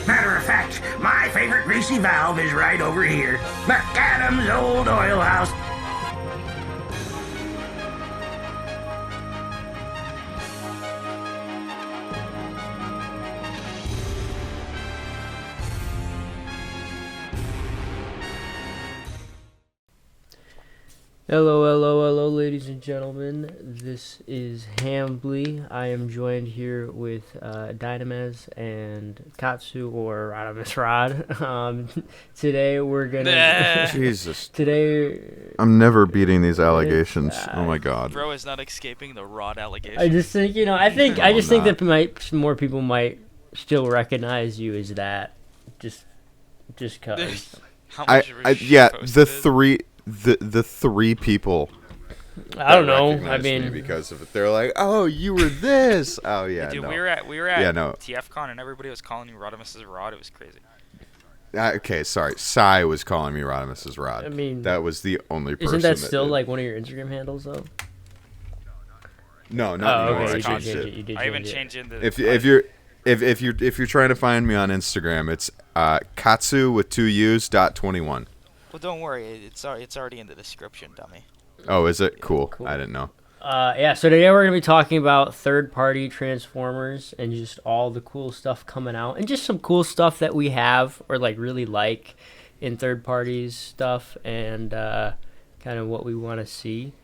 Matter of fact, my favorite greasy valve is right over here. McAdam's Old Oil House. Hello, ladies and gentlemen. This is Hambly. I am joined here with Dynamez and Katsu or Rodimus Rod. Today we're gonna. Jesus. Today. I'm never beating these allegations. Oh my god. Bro is not escaping the Rod allegation. I just think I think not. that more people might still recognize you as that. Just cause. How much of a Yeah, shitpost the it is. three people. I don't that know. I recognize me mean, because of it, they're like, "Oh, you were this." Oh yeah, Dude, no. we were at Yeah, no. TFCon and everybody was calling you Rodimus's Rod. It was crazy. Okay, sorry. Sai was calling me Rodimus's Rod. I mean, that was the only person. isn't that still did. like one of your Instagram handles though? No, not Oh, anymore. okay. I You changed did it. you did I even change it. changed into If you're trying to find me on Instagram, it's Katsu with 2 U's .21. Well, don't worry. It's already in the description, dummy. Oh, is it? Cool. Cool. I didn't know. Yeah, so today we're going to be talking about third-party Transformers and just all the cool stuff coming out and just some cool stuff that we have or like really like in third-party stuff and kind of what we want to see.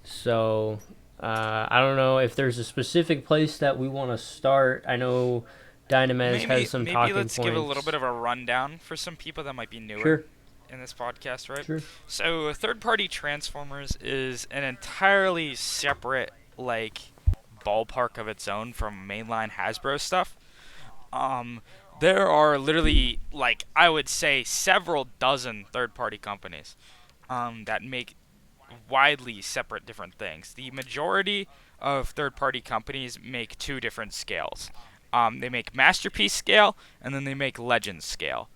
So I don't know if there's a specific place that we want to start. I know Dynamez has some maybe talking let's points. give a little bit of a rundown for some people that might be newer Sure. in this podcast, right? Sure. So, third-party Transformers is an entirely separate, ballpark of its own from mainline Hasbro stuff. There are literally, I would say several dozen third-party companies that make widely separate different things. The majority of third-party companies make two different scales. They make Masterpiece scale, and then they make Legends scale.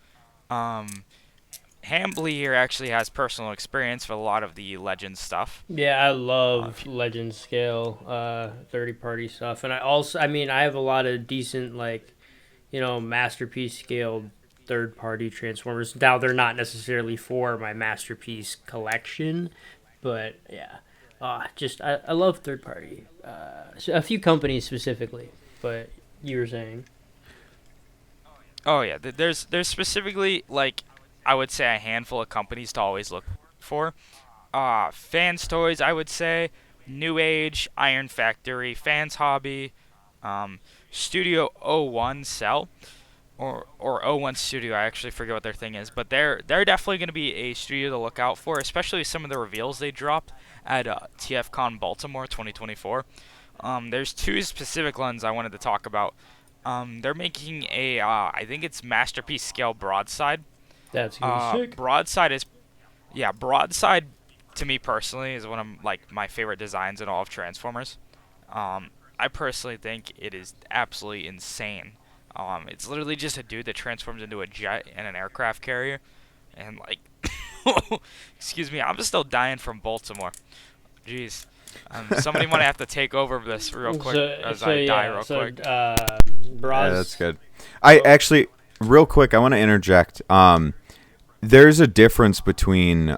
Hambly here actually has personal experience with a lot of the Legends stuff. Yeah, I love Legend scale, 30-party stuff, and I have a lot of decent masterpiece scaled third-party Transformers. Now they're not necessarily for my masterpiece collection, but yeah, I love third-party. A few companies specifically, but you were saying. Oh yeah, there's specifically I would say a handful of companies to always look for. Fans Toys, I would say, New Age, Iron Factory, Fans Hobby, Studio O1 Cell, or O1 Studio. I actually forget what their thing is, but they're definitely going to be a studio to look out for, especially some of the reveals they dropped at TFCon Baltimore 2024. There's two specific ones I wanted to talk about. They're making a I think it's masterpiece scale broadside. That's gonna be sick. Broadside to me personally is one of my favorite designs in all of Transformers. I personally think it is absolutely insane. It's literally just a dude that transforms into a jet and an aircraft carrier, and excuse me, I'm still dying from Baltimore. Jeez. Somebody might have to take over this real quick as I die real quick. Bros, Yeah, that's good. I actually, real quick, I want to interject. There's a difference between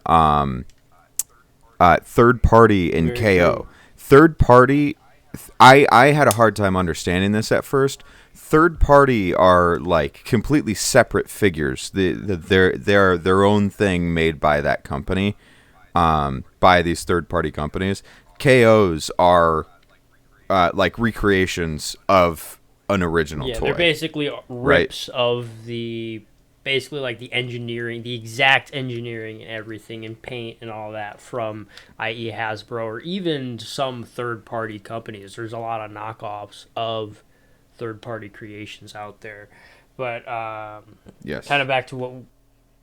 third party and Very KO. true. Third party, I had a hard time understanding this at first. Third party are completely separate figures. They're their own thing made by that company, by these third party companies. KOs are recreations of an original toy. they're basically rips of the engineering, the exact engineering and everything and paint and all that from i.e. Hasbro or even some third-party companies. There's a lot of knockoffs of third-party creations out there. But Yes. kind of back to what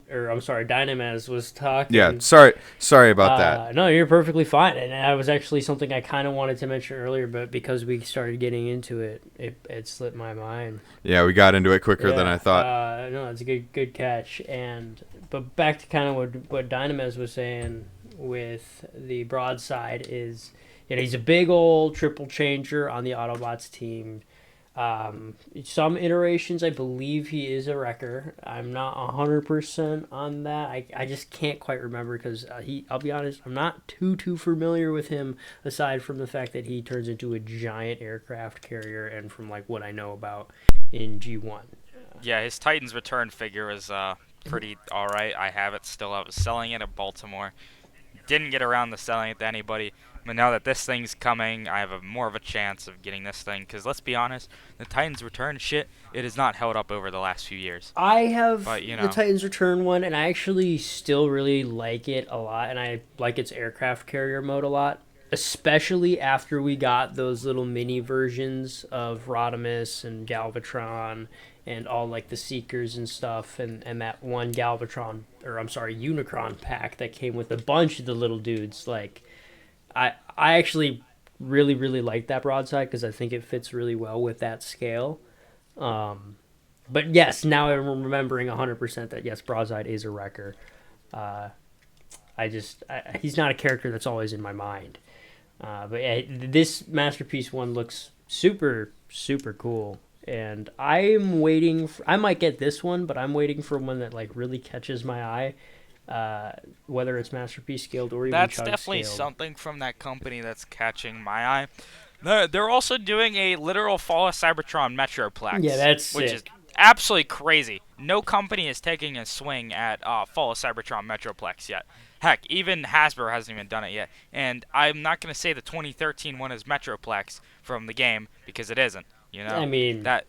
Dynamaz was talking. Yeah. Sorry about that. No, you're perfectly fine. And that was actually something I kind of wanted to mention earlier, but because we started getting into it, it slipped my mind. Yeah, we got into it quicker than I thought. No, it's a good catch. But back to kind of what Dynamez was saying with the broadside is, he's a big old triple changer on the Autobots team. Some iterations, I believe he is a wrecker. I'm not 100% on that. I just can't quite remember because I'll be honest, I'm not too familiar with him aside from the fact that he turns into a giant aircraft carrier and from like what I know about in G1. Yeah, his Titans Return figure is pretty alright. I have it still. I was selling it at Baltimore. Didn't get around to selling it to anybody. But now that this thing's coming, I have more of a chance of getting this thing. Because let's be honest, the Titans Return shit, it has not held up over the last few years. I have But, you the know. Titans Return one, and I actually still really like it a lot, and I like its aircraft carrier mode a lot, especially after we got those little mini versions of Rodimus and Galvatron and all like the Seekers and stuff, and that one Unicron pack that came with a bunch of the little dudes. Like, I actually really like that broadside because I think it fits really well with that scale. But yes, now I'm remembering 100% that yes, Broadside is a wrecker. He's not a character that's always in my mind. But yeah, this Masterpiece one looks super cool, and I'm waiting. I might get this one, but I'm waiting for one that like really catches my eye. Whether it's Masterpiece scaled or even That's Chug definitely scaled. something from that company that's catching my eye. They're also doing a literal Fall of Cybertron Metroplex. Yeah, that's which sick. is absolutely crazy. No company is taking a swing at Fall of Cybertron Metroplex yet. Heck, even Hasbro hasn't even done it yet. And I'm not going to say the 2013 one is Metroplex from the game because it isn't. You know, I mean, that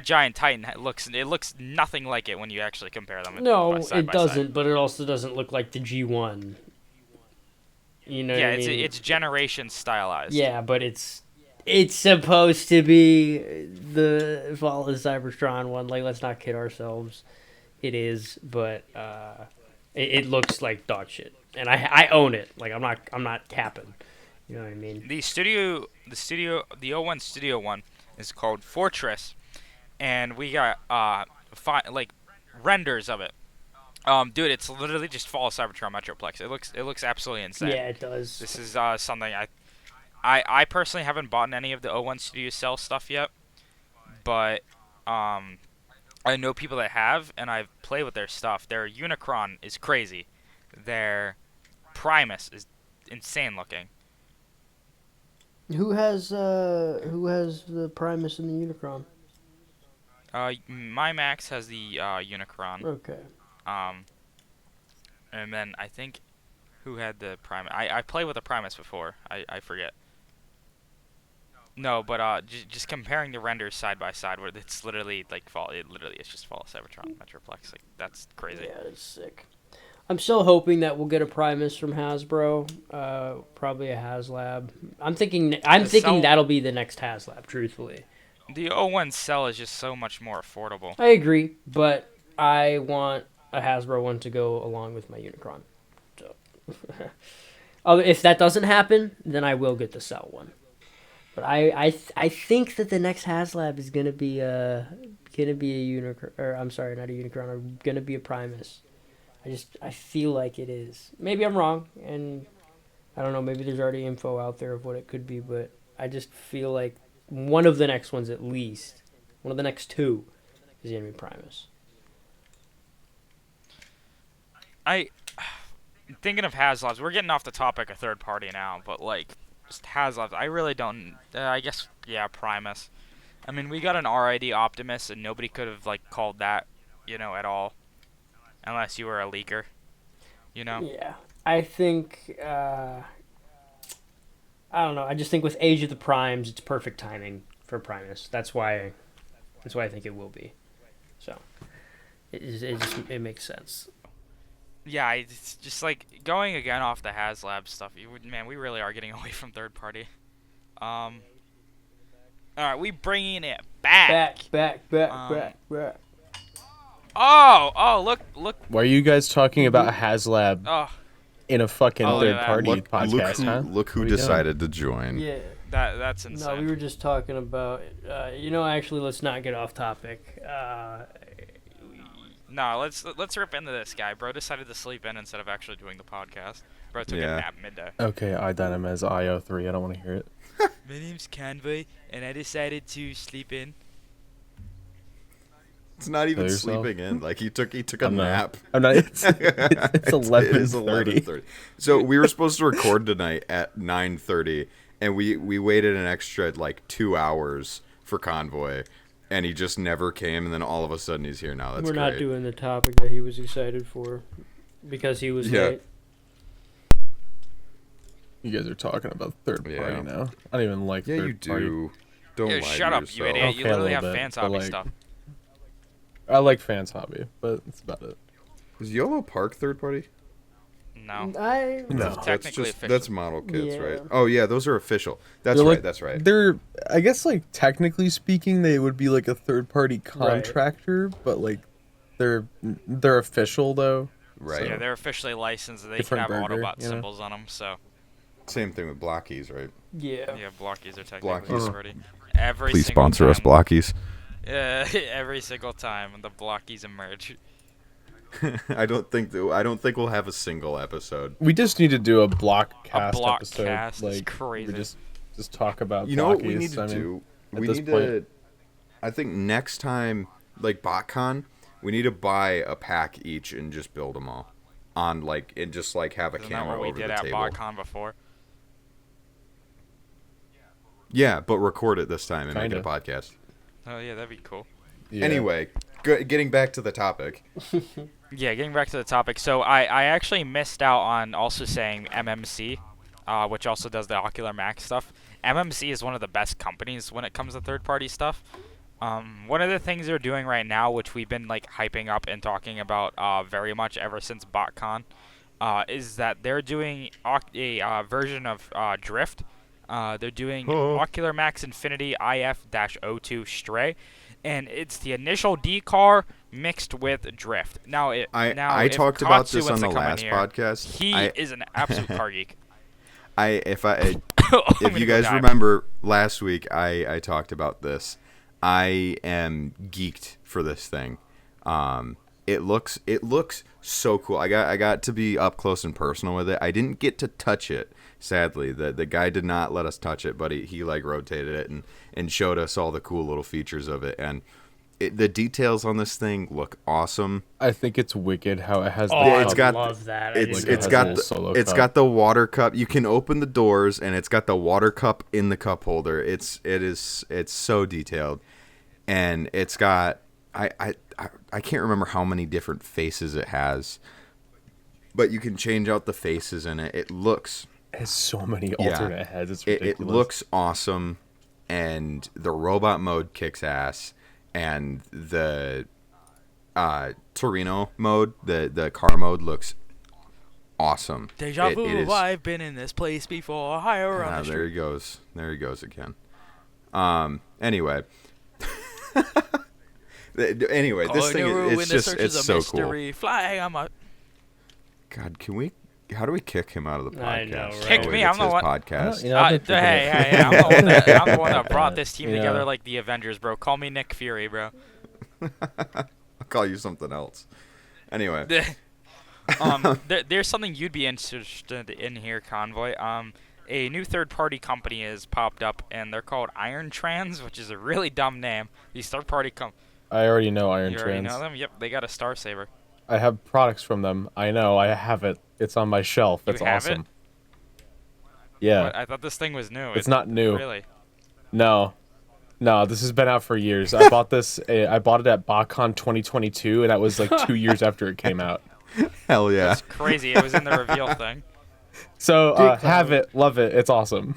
giant Titan looks nothing like it when you actually compare them. no, side it by doesn't. side. But it also doesn't look like the G1. You know Yeah, what I mean? it's generation stylized. Yeah, but it's supposed to be the Fall of Cybertron one. Like, let's not kid ourselves. It is, but it looks like dog shit, and I own it. Like, I'm not capping. You know what I mean? The O1 Studio one is called Fortress, and we got renders of it. Dude, it's literally just Fall of Cybertron Metroplex. It looks absolutely insane. Yeah, it does. This is something I personally haven't bought any of the O1 Studio Cell stuff yet, but I know people that have, and I've played with their stuff. Their Unicron is crazy. Their Primus is insane looking. Who has the Primus and the Unicron? My Max has the Unicron. Okay. And then I think who had the Primus? I played with the Primus before. I forget. No, but just comparing the renders side by side, where it's literally like it literally is just Fall of Cybertron Metroplex. Like, that's crazy. Yeah, it's sick. I'm still hoping that we'll get a Primus from Hasbro. Probably a HasLab. I'm thinking that'll be the next HasLab. Truthfully, The O1 Cell is just so much more affordable. I agree, but I want a Hasbro one to go along with my Unicron. So, if that doesn't happen, then I will get the Cell one. But I think that the next HasLab is gonna be a Unicron, or I'm sorry, not a Unicron, or gonna be a Primus. I feel like it is. Maybe I'm wrong, and I don't know. Maybe there's already info out there of what it could be, but I just feel like one of the next ones, at least, one of the next two, is gonna be Primus. Thinking of HasLabs, we're getting off the topic of third party now, but like just HasLabs, I really don't. I guess Primus. I mean, we got an RID Optimus, and nobody could have like called that, at all, unless you were a leaker, Yeah, I think. I don't know. I just think with Age of the Primes, it's perfect timing for Primus. That's why I think it will be. So it makes sense. Yeah, it's just like going again off the HasLab stuff. We really are getting away from third party. All right, we bringing it back. Back. Oh, look. Why are you guys talking about HasLab Oh, in a fucking third-party podcast, huh? Look who What are we decided to join. Yeah. that's insane. No, we were just talking about. Actually, let's not get off topic. No, let's rip into this guy. Bro decided to sleep in instead of actually doing the podcast. Bro took a nap midday. Okay, I Dynamez IO3. I don't want to hear it. My name's Convoy, and I decided to sleep in. It's not even Kill yourself? sleeping in. Like he took a nap. I'm not. It's It is 11:30. 11:30. So we were supposed to record tonight at 9:30, and we waited an extra like 2 hours for Convoy, and he just never came. And then all of a sudden he's here now. That's We're great. not doing the topic that he was excited for because he was late. You guys are talking about third party Yeah. now. I don't even like Yeah, third you party. do. Don't Yeah, lie shut to up, yourself. you idiot. Okay, You a literally have little bit, fans but, hobby like, stuff. I like Fans Hobby, but that's about it. Is YOLO Park third party? No. No. That's Technically just official. that's model kits, Yeah. right? Oh yeah, those are official. That's They're right. like- That's right. They're, I guess, like technically speaking, they would be like a third party contractor, but like they're official though. Right. Yeah, they're officially licensed. They can Different have burger, Autobot you know? symbols on them, so Same thing with Blockies, right? Yeah. yeah, Blockies are technically Blockies. already. Every Please single sponsor us, time- Blockies. Yeah, every single time the Blockies emerge. I don't think we'll have a single episode. We just need to do a block A cast block episode. cast is like crazy. we just talk about. You know what we blockies. need to I mean, do? at We this need point- to. I think next time, like BotCon, we need to buy a pack each and just build them all on and just have a Isn't that camera what we over did the at table. BotCon before? Yeah, but record it this time and make it a Kinda. podcast. Oh yeah, that'd be cool. Yeah. Anyway, getting back to the topic. Yeah, getting back to the topic. So I actually missed out on also saying MMC, which also does the Ocular Max stuff. MMC is one of the best companies when it comes to third-party stuff. One of the things they're doing right now, which we've been hyping up and talking about very much ever since BotCon, is that they're doing a version of Drift. They're doing Ocular Max Infinity IF-02 Stray, and it's the initial D-Car mixed with Drift. Now, I if talked about Katsu this wants on to the come in last here, podcast. He is an absolute car geek. If I'm you gonna guys go dive. remember last week, I talked about this. I am geeked for this thing. It looks so cool. I got to be up close and personal with it. I didn't get to touch it, sadly. The guy did not let us touch it, but he rotated it and showed us all the cool little features of it. And the details on this thing look awesome. I think it's wicked how it has. Oh, the I it's got love that. It's Like, it has a got little solo it's cup. got the water cup. You can open the doors and it's got the water cup in the cup holder. It's so detailed, and it's got I can't remember how many different faces it has, but you can change out the faces in it. It looks It has so many Yeah. alternate heads. It's it ridiculous. looks awesome, and the robot mode kicks ass, and the Torino mode, the car mode looks awesome. Deja It vu, is- I've been in this place before. Higher on the there street. he goes. There he goes again. Anyway. Anyway, this thing it's so cool. Flying on my God, how do we kick him out of the podcast? I know, right? Kick me, I'm It's the his one- podcast. You know, I've been hey, thinking I'm the one that brought this team You know. together like the Avengers, bro. Call me Nick Fury, bro. I'll call you something else. Anyway, There's something you'd be interested in here, Convoy. A new third-party company has popped up, and they're called Iron Trans, which is a really dumb name. These third-party I already know Iron you already Trans. know them? Yep, they got a Star Saber. I have products from them. I know. I have it. It's on my shelf. You That's have it? awesome. Yeah. What? I thought this thing was new. It's not new. Really? No, this has been out for years. I bought this. I bought it at BotCon 2022, and that was like 2 years after it came out. hell yeah. It's crazy. It was in the reveal thing. So Dick have clown. it, love it. It's awesome.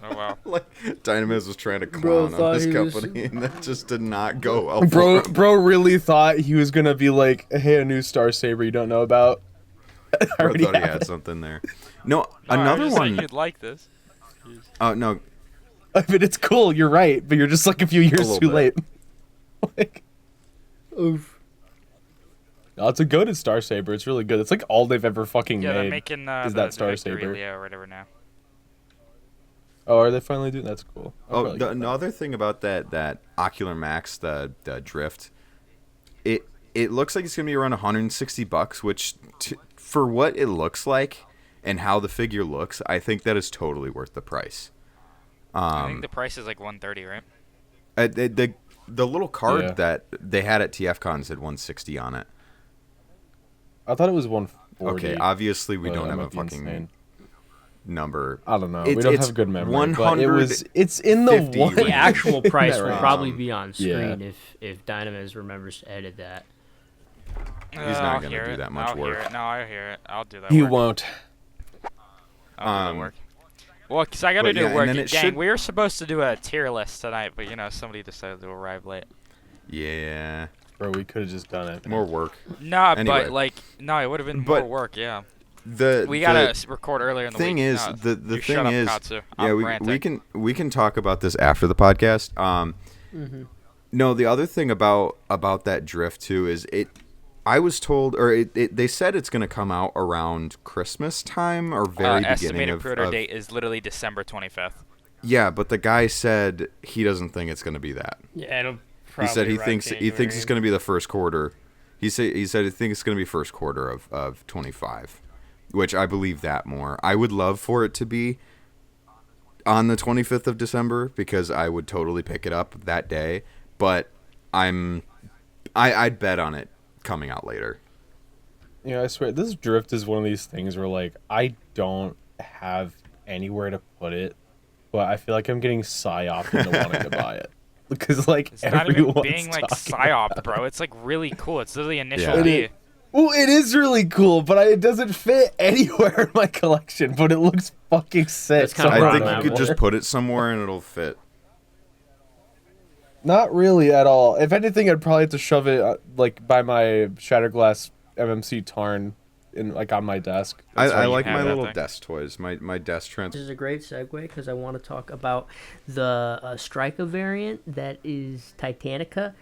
Oh, wow. Like Dynamiz was trying to Bro clown on thought this he was- company, and that just did not go well. Bro, for him. bro really thought he was gonna be like, "Hey, a new Star Saber you don't know about." I Bro already thought he have had it. something there. No, No, I another was just one. Like you'd like this. Oh no, I mean, it's cool. You're right, but you're just like a few years little too bit. late. Like, Oof. no, it's a goated Star Saber. It's really good. It's like all they've ever fucking Yeah, they're made. making is the that Star Victory Saber. Leo or whatever now. Oh, are they finally doing? That's cool. I'll Oh, probably get that. another thing about that Ocular Max, the Drift, it looks like it's gonna be around $160, which for what it looks like and how the figure looks, I think that is totally worth the price. I think the price is like 130, right? The little card Yeah. that they had at TFCon said 160 on it. I thought it was 140. Okay, obviously we but don't that have a might be fucking insane. number. I don't know. It's- We don't it's have good memory. 150 It's in the one. The actual price will Right. probably be on Yeah. screen if Dynamez remembers to edit that. He's not gonna hear do it. that much I'll work. Hear it. No, I hear it. I'll do that. He work. won't. I'll do that work. Well, because I got to but do yeah, and work. then Dang, it should- we were supposed to do a tier list tonight, but somebody decided to arrive late. Yeah, Bro, we could have just done it. more work. Nah, Anyway. but no, it would have been But more work. Yeah, The we gotta the record earlier in the thing week. is No, the you thing shut up, is Katsu. yeah I'm we ranting. can talk about this after the podcast. No, the other thing about that drift too is I was told, or they said it's going to come out around Christmas time or very beginning Estimated of, pre-order date is literally December 25th. Yeah, but the guy said he doesn't think it's going to be that. Yeah, it'll He said he thinks it's going to be the first quarter. He said he thinks it's going to be first quarter of 25, which I believe that more. I would love for it to be on the 25th of December because I would totally pick it up that day, but I'd bet on it coming out later. You know, I swear, this drift is one of these things where, like, I don't have anywhere to put it, but I feel like I'm getting psyoped into wanting to buy it. Because, like, It's not even everyone's being like talking psyop, bro. It's like really cool. It's literally initial Yeah. D. Well, it is really cool, but it doesn't fit anywhere in my collection, but it looks fucking sick. That's kinda I Right. think Right. you could just put it somewhere and it'll fit. Not really at all. If anything, I'd probably have to shove it, like, by my Shatterglass MMC Tarn on my desk. I why you like have my that little thing. desk toys. My desk This trans. is a great segue because I want to talk about the Striker variant that is Titanica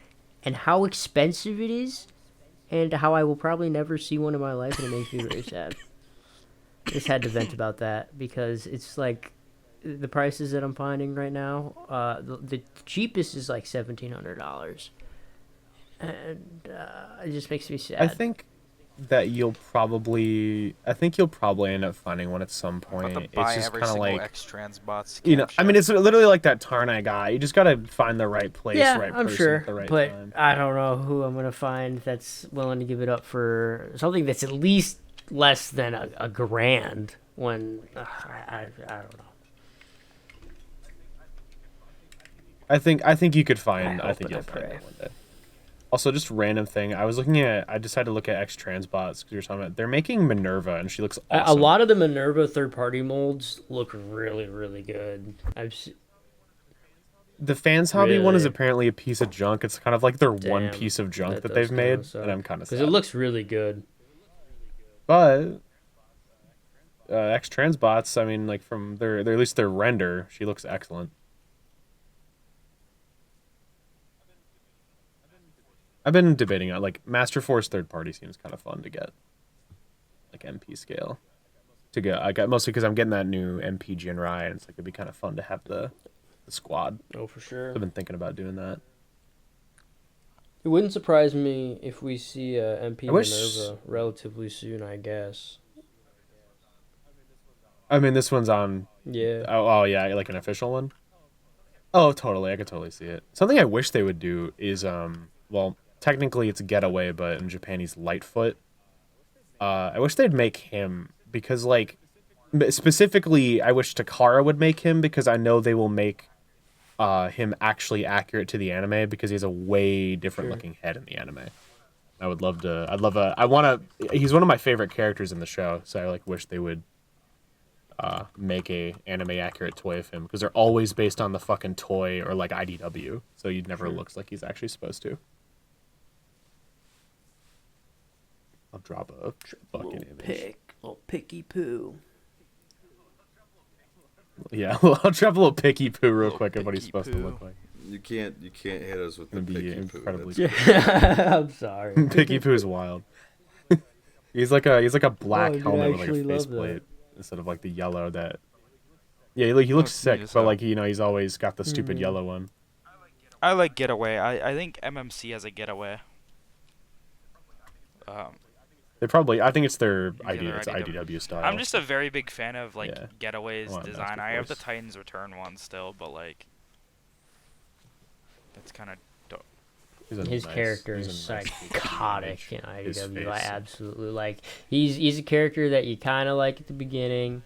and how expensive it is and how I will probably never see one in my life and it makes me very sad. Just had to vent about that because it's like the prices that I'm finding right now. The cheapest is like $1,700, and it just makes me sad. I think that you'll probably end up finding one at some I'm about point. to buy It's just every kind of single like, X-Trans bots. you know, I mean, it's literally like that Tarn I got. You just gotta find the right place, yeah, right I'm person sure, at the right but time. I don't know who I'm gonna find that's willing to give it up for something that's at least less than a grand. When I don't know. I think you could find. I I think hope you'll and I find pray. that one day. Also, just random thing. I decided to look at X Transbots because you're talking about. They're making Minerva, and she looks awesome. A lot of the Minerva third-party molds look really, really good. The Fans Hobby one is Really? apparently a piece of junk. It's kind of like their one Damn, piece of junk that does they've kinda made, suck. and I'm kind of sad. Because it looks really good. But X Transbots, I mean, like from their at least their render, she looks excellent. I've been debating on like Master Force third party seems kind of fun to get, like MP scale. To get, I got mostly because I'm getting that new MP Jinrai, and it's like it'd be kind of fun to have the squad. Oh, for sure. I've been thinking about doing that. It wouldn't surprise me if we see MP I wish- Minerva relatively soon, I guess. I mean, this one's on. Yeah. Oh yeah, like an official one. Oh, totally. I could totally see it. Something I wish they would do is well, technically it's Getaway, but in Japan he's Lightfoot. I wish they'd make him because like specifically I wish Takara would make him because I know they will make him actually accurate to the anime because he has a way different looking head in the anime. I would love to. He's one of my favorite characters in the show, so I like wish they would make a anime accurate toy of him because they're always based on the fucking toy or like IDW, so he never looks like he's actually supposed to. I'll drop a fucking image. Little picky poo. Yeah, I'll drop a little picky poo real Little quick of what he's picky supposed to poo. look like. You can't hit us with the It'd be picky poo. incredibly. I'm sorry. Picky poo is wild. he's like a black Oh, dude, I helmet with like actually a love faceplate that. instead of like the yellow that. Yeah, he looks Looks sick, neat as but hell. like he's always got the stupid Mhm. yellow one. I like Getaway. I think MMC has a Getaway. They probably. I think it's their Yeah, ID. their It's IDW. IDW style. I'm just a very big fan of like Yeah. Getaway's I want design. Master I have the Force. Titans Return one still, but like that's kind of dope. He's a His nice- character he's is a nice psychotic in His IDW. I face. absolutely like. He's a character that you kind of like at the beginning.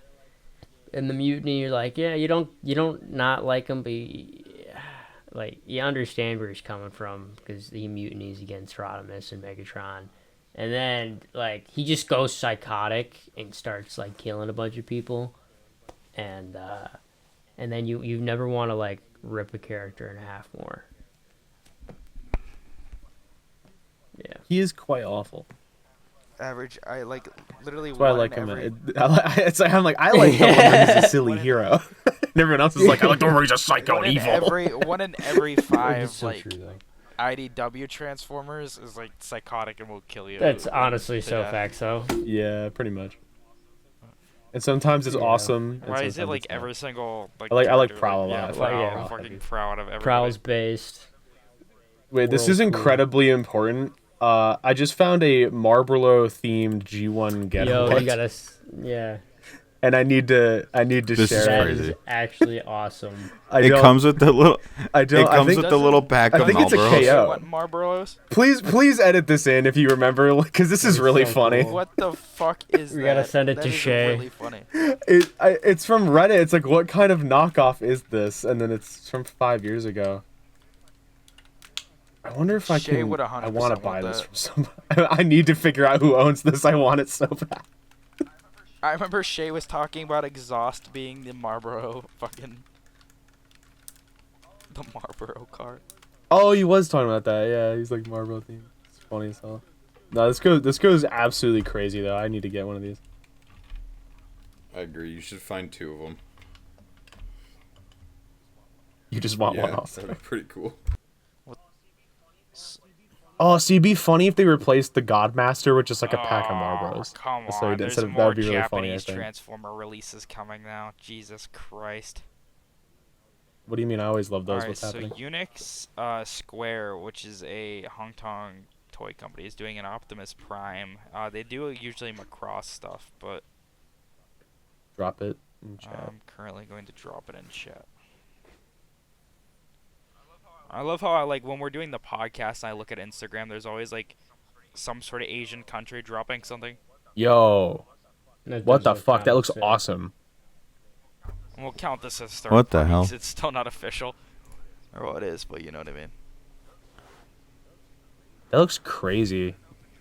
In the Mutiny, you're like, yeah, you don't not like him, but like you understand where he's coming from because he mutinies against Rodimus and Megatron, and then like he just goes psychotic and starts like killing a bunch of people, and then you never want to like rip a character in half more. Yeah. He is quite awful. Average. I like literally. That's why I like him. It's like I'm like I like him when he's a silly hero. And everyone else is like, I like the one where he's a psycho and evil. One in every five so like true, though. IDW Transformers is like psychotic and will kill you. That's to honestly so death. facts, though. Yeah, pretty much. And sometimes it's Yeah. awesome. and Why is it sometimes like it's not. every single like? I like character, Prowl a yeah, lot. Prowl, Yeah. I'm fucking proud of everybody. Prowl's based. Wait, this World is Tour. incredibly important. I just found a Marlboro themed G1 getaway, Yo, you gotta. Yeah. and I need to This share is it. That crazy. is actually awesome. I It don't- comes with the little. I don't. It I comes think, with the little pack I of think it's a Marlboros. KO. What Marlboros? please edit this in if you remember, because this is That'd be really so funny. cool. What the fuck is that? We gotta send it That to is Shay. Really funny. It's from Reddit. It's like, what kind of knockoff is this? And then it's from 5 years ago. I wonder if I Shay can. would I 100% want to want buy this that. from somebody. I need to figure out who owns this. I want it so bad. I remember Shay was talking about exhaust being the Marlboro fucking the Marlboro car. Oh, he was talking about that. Yeah, he's like Marlboro theme. It's funny as hell. No, this goes absolutely crazy though. I need to get one of these. I agree. You should find 2 of them. You just want one off. that'd be pretty cool. Oh, so it'd be funny if they replaced the Godmaster with just like a pack of Oh, Marlboros. Come That's what we on, did. there's Instead of- more that would be really Japanese funny, I think. Transformer releases coming now. Jesus Christ. What do you mean? I always love those. Alright, What's so happening? Unix Square, which is a Hong Kong toy company, is doing an Optimus Prime. They do usually Macross stuff, but Drop it in chat. I'm currently going to drop it in chat. I love how I like when we're doing the podcast and I look at Instagram, there's always like some sort of Asian country dropping something. Yo, That what does the look fuck? That looks sick. awesome. And we'll count this as third What the party hell? 'cause it's still not official. Or what it is, but you know what I mean. That looks crazy.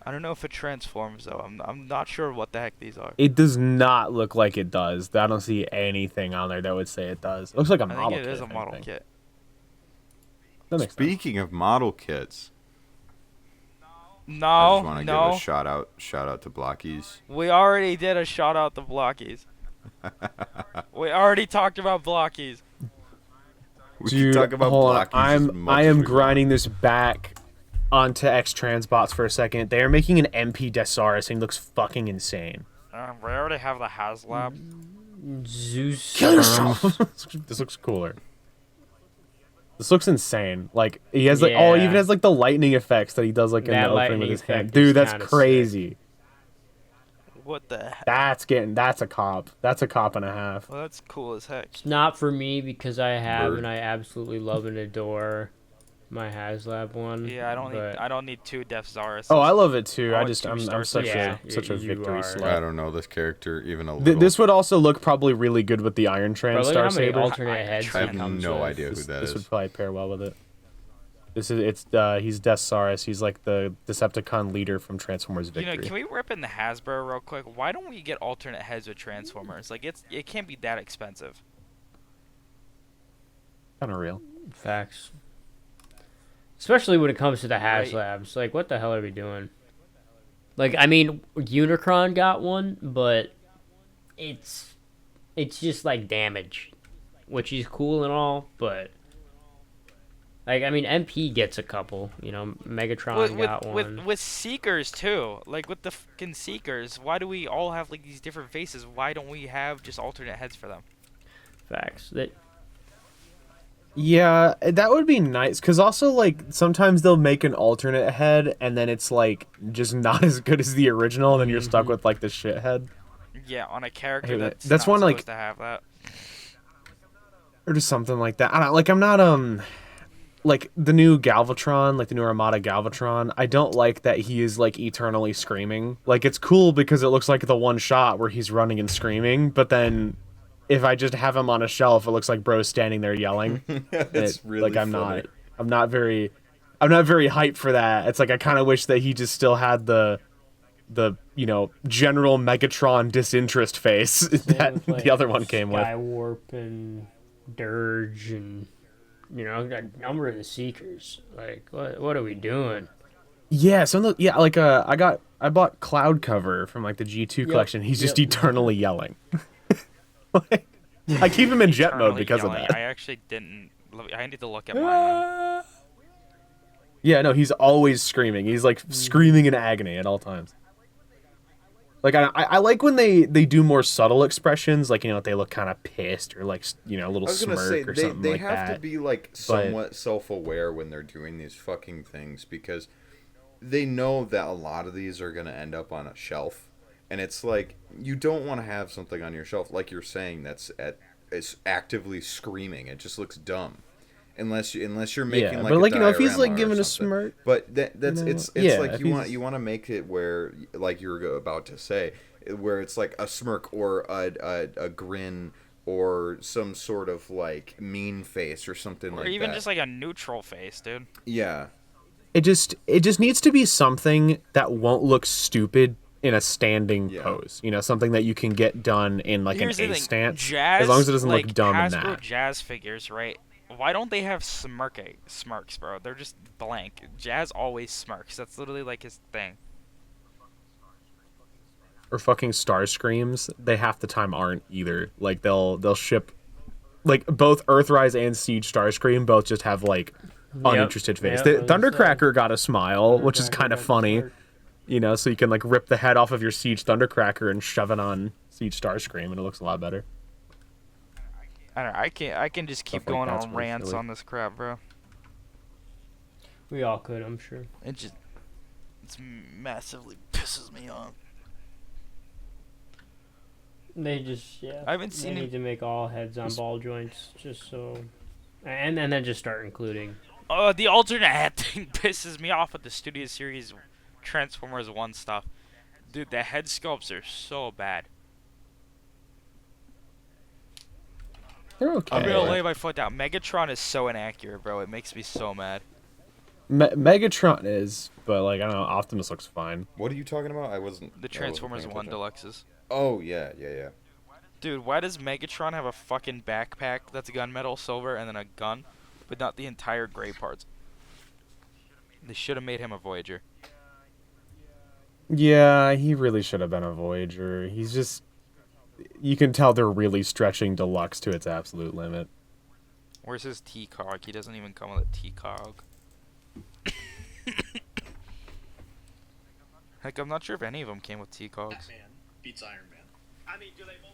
I don't know if it transforms though. I'm not sure what the heck these are. It does not look like it does. I don't see anything on there that would say it does. It looks like a I model think it kit. is a if model anything. kit. That makes sense. Speaking of model kits, I No, just want to give no. a shout out to Blockies. We already did a shout out to Blockies. We already talked about Blockies. We Dude, can talk about hold on. Blockies as much I as am we grinding this back onto X Transbots for a second. They are making an MP Desaurus and he looks fucking insane. We already have the HasLab. Zeus. Kill yourself. This looks cooler. This looks insane. Like he has like oh, he Yeah. even has like the lightning effects that he does like in That the opening lightning with his effect hand. is Dude, that's kinda crazy. What the heck? That's a cop. That's a cop and a half. Well, that's cool as heck. It's not for me because I have Bird. and I absolutely love and adore my HasLab one. Yeah, but I don't need 2 Death Zauruses. Oh, I love it too. I I want just two I'm stars. such Yeah, a you victory are. slut. I don't know this character even a little. This would also look probably really good with the Iron Bro, Trans look Star at how many Saber. alternate heads I it have comes no with. idea who This that would is. probably pair well with it. He's Deathsaurus. He's like the Decepticon leader from Transformers You Victory. know, can we rip in the Hasbro real quick? Why don't we get alternate heads with Transformers? Like it can't be that expensive. Kind of real. Facts. Especially when it comes to the Right. HasLabs. Like, what the hell are we doing? Like, I mean, Unicron got one, but it's just like damage, which is cool and all, but like, I mean, MP gets a couple. You know, Megatron got one. With Seekers too. Like with the fucking Seekers, why do we all have like these different faces? Why don't we have just alternate heads for them? Facts. That Yeah, that would be nice. Cause also like sometimes they'll make an alternate head, and then it's like just not as good as the original, and then you're stuck with like the shit head, Yeah, on a I character hate that. that's That's not one, like- supposed to have that. or just something like that. I don't like. I'm not like the new Galvatron, like the new Armada Galvatron. I don't like that he is like eternally screaming. Like it's cool because it looks like the one shot where he's running and screaming, but then if I just have him on a shelf, it looks like bro's standing there yelling. It's really like I'm funny. not very hyped for that. It's like I kind of wish that he just still had the general Megatron disinterest face that With, like, the other one came with. Skywarp and Dirge and a number of the Seekers. Like, what are we doing? Yeah, like I bought Cloud Cover from like the G2 collection. He's just yep. eternally yelling. Like, I keep him in jet mode Eternally because yelling. of that. I actually didn't. I need to look at mine. Yeah, no, he's always screaming. He's like screaming in agony at all times. Like I like when they do more subtle expressions, like they look kind of pissed or like a little I was gonna smirk say or something they like have that. to be like somewhat self-aware when they're doing these fucking things because they know that a lot of these are gonna end up on a shelf, and it's like you don't want to have something on your shelf like you're saying is actively screaming. It just looks dumb. Unless you're making like but a like if he's diorama like or giving a something. smirk, But that's it's yeah, like if you want to make it where, like you were about to say, where it's like a smirk or a grin or some sort of like mean face or something Or like even that. just like a neutral face, dude. Yeah. it just needs to be something that won't look stupid in a standing pose. Something that you can get done in like Here's an the A thing. stance, Jazz, as long as it doesn't like, look dumb in Hasbro that. Jazz figures, right? Why don't they have smirks, bro? They're just blank. Jazz always smirks. That's literally like his thing. Or fucking Star Screams, they half the time aren't either. Like they'll ship like both Earthrise and Siege Starscream both just have like uninterested face. Yep, Thundercracker got a smile, which is Thundercracker kind of got a funny. smirk. So you can like rip the head off of your Siege Thundercracker and shove it on Siege Starscream, and it looks a lot better. I don't know. I can just keep Stuff like going that's on really rants silly. on this crap, bro. We all could, I'm sure. It's massively pisses me off. They just I haven't They seen need it. to make all heads on ball joints, just so, and then just start including. The alternate head thing pisses me off with the Studio Series Transformers 1 stuff. Dude, the head sculpts are so bad. They're okay. I'm gonna lay my foot down. Megatron is so inaccurate, bro. It makes me so mad. Megatron is, but like I don't know, Optimus looks fine. What are you talking about? I wasn't. The I wasn't Transformers paying 1 attention. Deluxes. Oh yeah. Dude, why does Megatron have a fucking backpack that's gunmetal silver and then a gun, but not the entire gray parts? They should have made him a Voyager. Yeah, he really should have been a Voyager. He's just, you can tell they're really stretching Deluxe to its absolute limit. Where's his T-Cog? He doesn't even come with a T-Cog. Heck, I'm not sure if any of them came with T-Cogs. Batman beats Iron Man. I mean, do they both?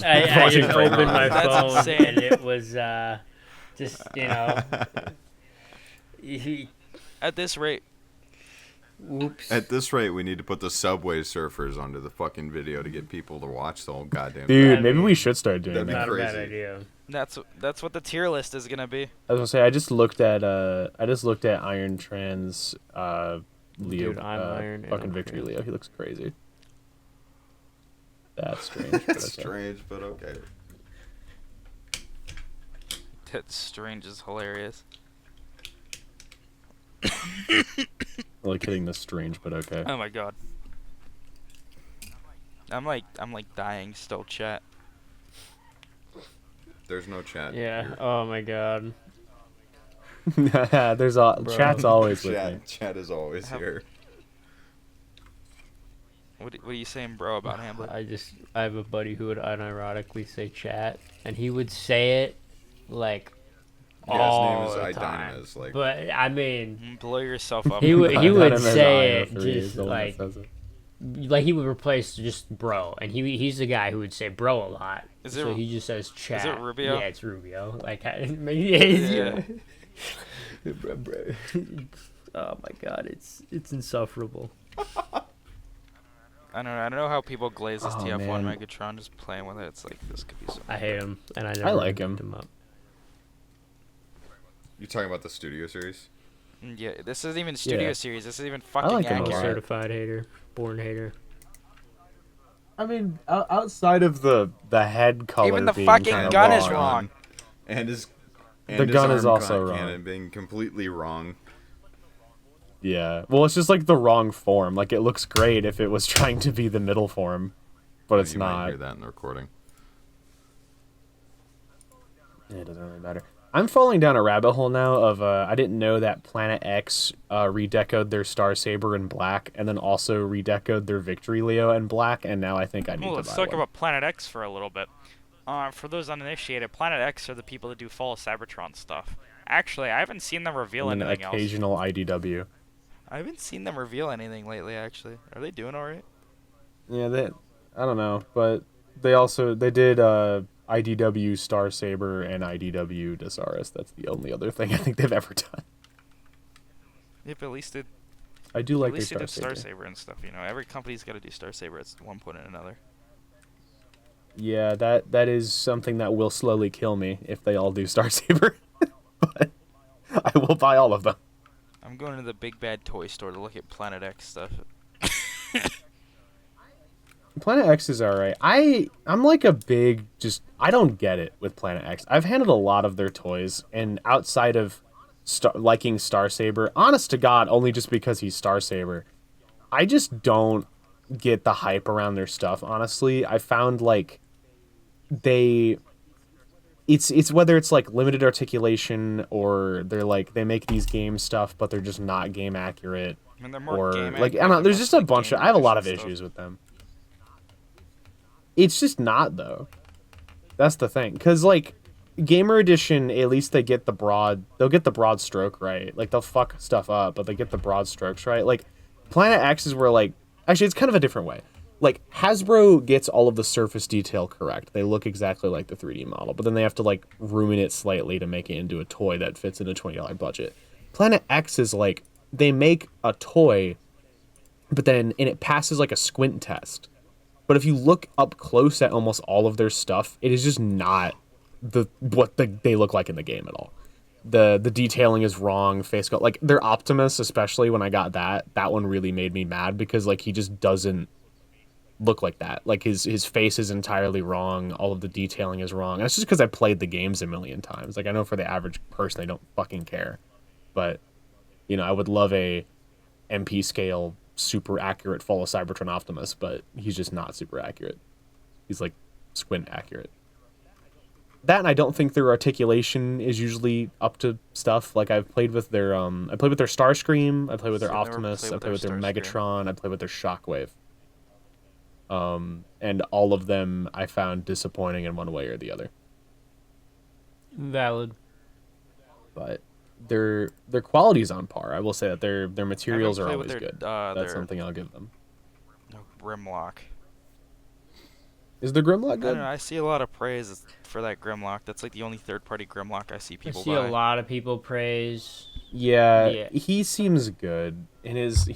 I Watching just Kramer. opened my That's phone insane. and it was just he, At this rate, whoops. At this rate, we need to put the Subway Surfers under the fucking video to get people to watch the whole goddamn thing. Dude, I maybe mean, we should start doing that'd be that. Not a bad crazy. idea. that's what the tier list is gonna be. I was gonna say I just looked at Iron Trans Leo, Dude, I'm Iron and fucking I'm Victory trans. Leo. He looks crazy. That's strange. but It's okay. strange, but okay. That strange is hilarious. Like hitting the strange, but okay. Oh my god. I'm like dying still, chat. There's no chat. Yeah. here. Oh my god. There's chat's always with me. Chat is always Have- here. What are you saying, bro, about Hamlet? I have a buddy who would unironically say chat, and he would say it like Yeah, all his name the is time. Idynamis, like But I mean, Blow yourself up. he would Idynamis say it is the just one that like says it. he would replace just bro, and he's the guy who would say bro a lot. Is it? So he just says chat. Rubio? Yeah, it's Rubio. Like, yeah. Oh my god, it's insufferable. I don't know how people glaze this Oh, TF1 man. Megatron just playing with it. It's like this could be so. I hate him, and I never like picked him. up. You talking about the studio series? Yeah, this isn't even Studio Yeah. Series. This is even fucking like him a I'm a lot. accurate. certified hater, born hater. I mean, outside of the head color, Even the being fucking kinda gun is wrong. wrong. And his The gun is arm also wrong. cannon being completely wrong. Yeah, well, it's just like the wrong form. Like it looks great if it was trying to be the middle form, but it's you might not. hear that in the recording. It doesn't really matter. I'm falling down a rabbit hole now of I didn't know that Planet X redecoed their Star Saber in black and then also redecoed their Victory Leo in black, and now I think I need Well, to let's buy talk one. about Planet X for a little bit. For those uninitiated, Planet X are the people that do Fall of Cybertron stuff. Actually, I haven't seen them reveal And then anything else. occasional IDW. I haven't seen them reveal anything lately. Actually, are they doing all right? Yeah, I don't know, but they did IDW Star Saber and IDW Desaris. That's the only other thing I think they've ever done. Yep, at least it. I do At like their least they Star did Star Saber. Saber and stuff. You know, every company's got to do Star Saber at one point or another. Yeah, that is something that will slowly kill me if they all do Star Saber. But I will buy all of them. I'm going to the big bad toy store to look at Planet X stuff. Planet X is alright. I'm like a big I don't get it with Planet X. I've handled a lot of their toys, and outside of liking Star Saber, honest to God, only just because he's Star Saber, I just don't get the hype around their stuff. Honestly, I found like it's whether it's like limited articulation or they're like they make these game stuff, but they're just not game accurate. I mean, they're more Or game like I accurate don't know, than there's most just a the bunch game of I have a lot of edition stuff. issues with them. It's just not though. That's the thing, because like Gamer Edition, at least they'll get the broad stroke right. Like they'll fuck stuff up, but they get the broad strokes right. Like Planet X is where like actually it's kind of a different way. Like Hasbro gets all of the surface detail correct. They look exactly like the 3D model, but then they have to like ruin it slightly to make it into a toy that fits in a $20 budget. Planet X is like they make a toy, but then and it passes like a squint test. But if you look up close at almost all of their stuff, it is just not they look like in the game at all. The detailing is wrong. Face cut like their Optimus, especially when I got that one really made me mad because like he just doesn't look like that. Like his face is entirely wrong. All of the detailing is wrong. And it's just because I played the games a million times. Like I know for the average person they don't fucking care, but you know I would love a MP scale super accurate Fall of Cybertron Optimus, but he's just not super accurate. He's like squint accurate. That and I don't think their articulation is usually up to stuff. Like I've played with their I played with their Starscream, I played with their So I've never Optimus, played I with played with their their Megatron, I played with their Shockwave. And all of them I found disappointing in one way or the other. Valid. But their quality's on par. I will say that their materials are played with always their, good. their- That's something I'll give them. No, Grimlock. Is the Grimlock I good? don't know. I see a lot of praise for that Grimlock. That's like the only third-party Grimlock I see I people see buy. a lot of people praise. Yeah, Yeah. he seems good. And his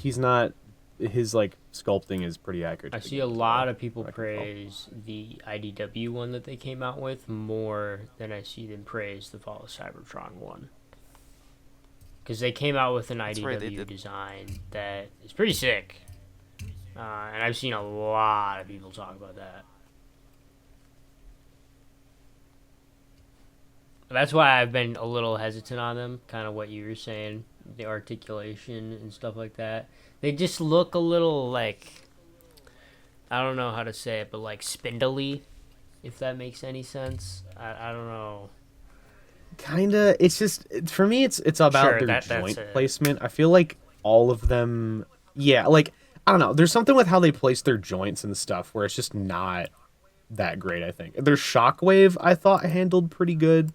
like sculpting is pretty accurate. I to the see a game as lot well, of people I can tell. praise the IDW one that they came out with more than I see them praise the Fall of Cybertron one. Because they came out with an That's right, they IDW did. design that is pretty sick. And I've seen a lot of people talk about that. That's why I've been a little hesitant on them, kind of what you were saying, the articulation and stuff like that. They just look a little like, I don't know how to say it, but like spindly, if that makes any sense. I don't know. Kinda. It's just for me. It's about Sure, their that's joint it. placement. I feel like all of them. Yeah, like I don't know. There's something with how they place their joints and stuff where it's just not that great. I think their Shockwave I thought handled pretty good,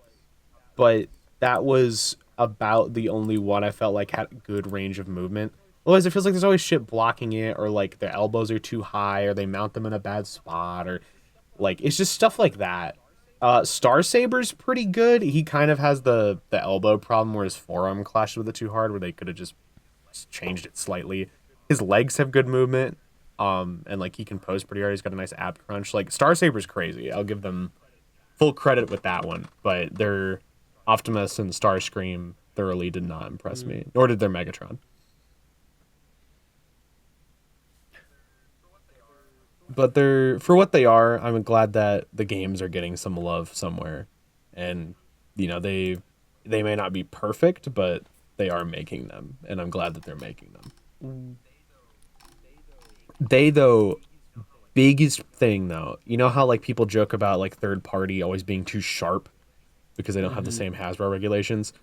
but that was about the only one I felt like had good range of movement. Otherwise, it feels like there's always shit blocking it, or like their elbows are too high, or they mount them in a bad spot, or Like it's just stuff like that. Star Saber's pretty good. He kind of has the elbow problem where his forearm clashes with it too hard, where they could have just changed it slightly. His legs have good movement, and like he can pose pretty hard. He's got a nice ab crunch. Like Star Saber's crazy. I'll give them full credit with that one, but their Optimus and Starscream thoroughly did not impress me, nor did their Megatron. But they're for what they are. I'm glad that the games are getting some love somewhere, and you know they may not be perfect, but they are making them, and I'm glad that they're making them. They though biggest thing though, you know how like people joke about like third party always being too sharp because they don't have the same Hasbro regulations.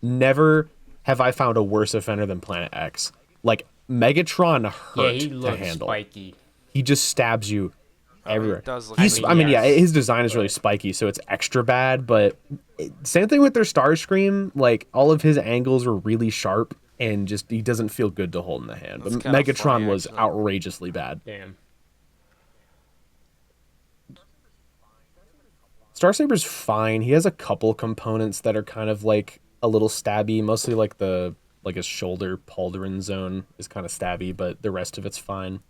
Never have I found a worse offender than Planet X. Like Megatron hurt he to looks handle. spiky. He just stabs you everywhere. It does look He's, spiky. I mean, yeah, yes. his design is really spiky, so it's extra bad. But same thing with their Starscream. Like all of his angles were really sharp, and just he doesn't feel good to hold in the hand. That's But kinda Megatron funny, was actually. outrageously bad. Damn. Star Saber's fine. He has a couple components that are kind of like a little stabby. Mostly like his shoulder pauldron zone is kind of stabby, but the rest of it's fine.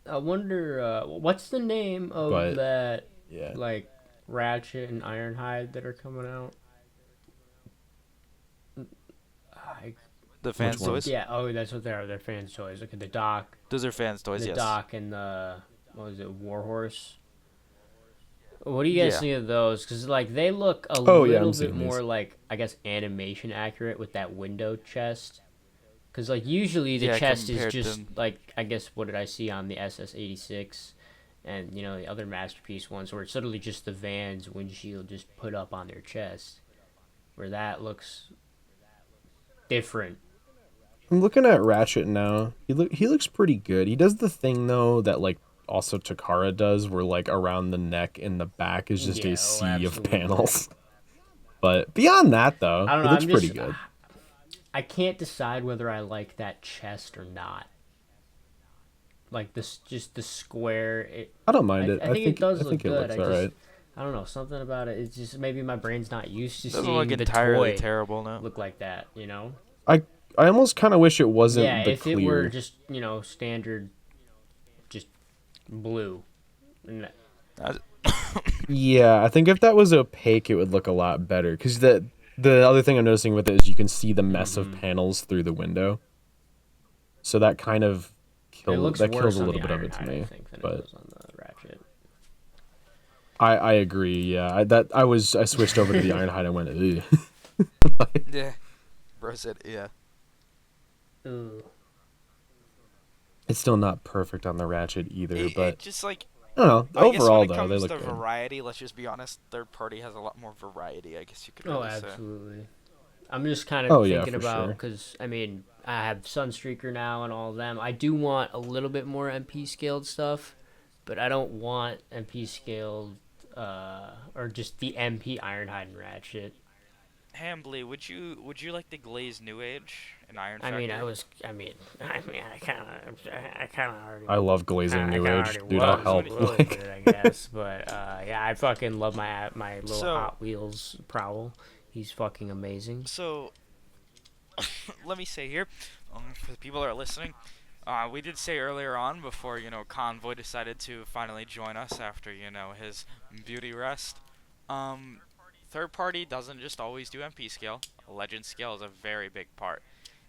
I wonder what's the name of But, that Yeah. like Ratchet and Ironhide that are coming out. The fans' one? toys. Yeah, oh, that's what they are. They're fans' toys. Look at the Doc, Those are fans' toys. the Yes. Doc, and the what was it, Warhorse? What do you guys Yeah. think of those? Because like they look a Oh, yeah, little I'm bit seeing more these. like I guess animation accurate with that window chest. Because like usually the Yeah, chest is compared just to- like I guess what did I see on the SS-86, and you know the other masterpiece ones where it's literally just the Vans windshield just put up on their chest, where that looks different. I'm looking at Ratchet now. He looks pretty good. He does the thing though that like also Takara does, where like around the neck and the back is just Yeah, oh, a sea of absolutely. panels. But beyond that though, I don't he know. looks I'm pretty just good. I can't decide whether I like that chest or not. Like this, just the square. I don't mind it. I think it does I look think it good. looks I just, alright. I don't know, something about it. It's just maybe my brain's not used to Doesn't seeing look the entirely toy terrible now. look like that. You know? I almost kind of wish it wasn't Yeah, the if clear. it were just standard, just blue. And Yeah, I think if that was opaque, it would look a lot better. Because the other thing I'm noticing with it is you can see the mess of panels through the window. So that kind of it looks kills worse a on little the bit of it to Ironhide, me. I think, than it But does on the Ratchet. I agree. Yeah, I switched over to the Ironhide and went, ugh. Yeah. Bro said, yeah. Ooh. It's still not perfect on the Ratchet either, but It just like I don't know. I guess Overall, when it though, comes they look to good. variety, let's just be honest. Third party has a lot more variety. I guess you could Oh, really say. absolutely. I'm just kind of Oh, yeah, thinking for about sure. because I mean I have Sunstreaker now and all of them. I do want a little bit more MP scaled stuff, but I don't want MP scaled or just the MP Ironhide and Ratchet. Hambly, would you like the glazed New Age and Iron I Factory? mean, I kind of already. I love glazing I New kinda Age. already Dude, I'll was help. with it, I guess. But yeah, I fucking love my little So- Hot Wheels Prowl. He's fucking amazing. So, let me say here, for the people that are listening, we did say earlier on before Convoy decided to finally join us after his beauty rest. Third party doesn't just always do MP scale. Legend scale is a very big part.